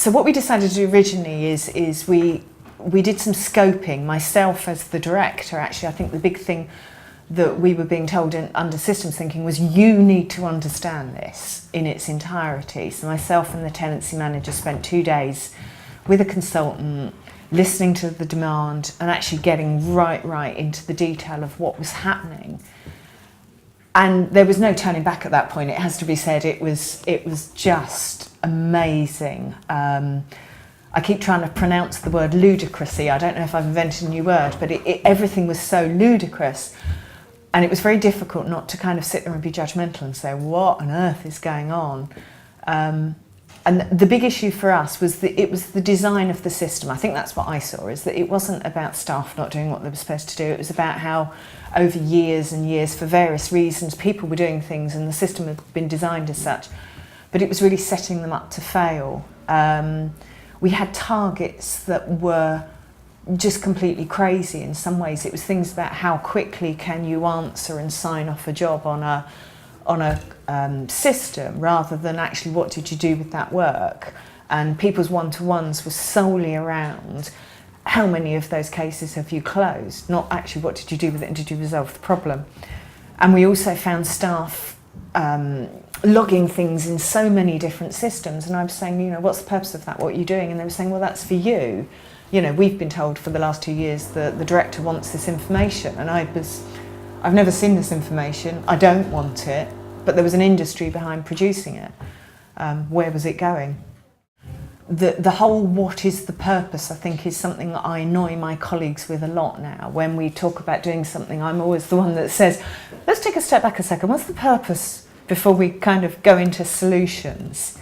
So what we decided to do originally is we did some scoping. Myself as the director, actually, I think the big thing that we were being told under systems thinking was you need to understand this in its entirety. So myself and the tenancy manager spent 2 days with a consultant, listening to the demand and actually getting right into the detail of what was happening. And there was no turning back at that point. It has to be said, it was just amazing. I keep trying to pronounce the word ludicrousy. I don't know if I've invented a new word, but everything was so ludicrous. And it was very difficult not to kind of sit there and be judgmental and say, what on earth is going on? And the big issue for us was it was the design of the system. I think that's what I saw, is that it wasn't about staff not doing what they were supposed to do. It was about how over years and years, for various reasons, people were doing things and the system had been designed as such. But it was really setting them up to fail. We had targets that were just completely crazy in some ways. It was things about how quickly can you answer and sign off a job on a system, rather than actually what did you do with that work. And people's one-to-ones were solely around how many of those cases have you closed, not actually what did you do with it and did you resolve the problem. And we also found staff logging things in so many different systems, and I was saying, you know, what's the purpose of that, what are you doing? And they were saying, well, that's for you. You know, we've been told for the last 2 years that the director wants this information, and I've never seen this information, I don't want it, but there was an industry behind producing it. Where was it going? The whole what is the purpose, I think, is something that I annoy my colleagues with a lot now. When we talk about doing something, I'm always the one that says, let's take a step back a second, what's the purpose, before we kind of go into solutions.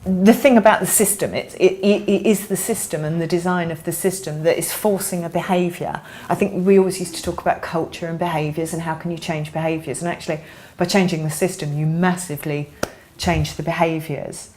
The thing about the system, it is the system and the design of the system that is forcing a behaviour. I think we always used to talk about culture and behaviours and how can you change behaviours, and actually by changing the system you massively change the behaviours.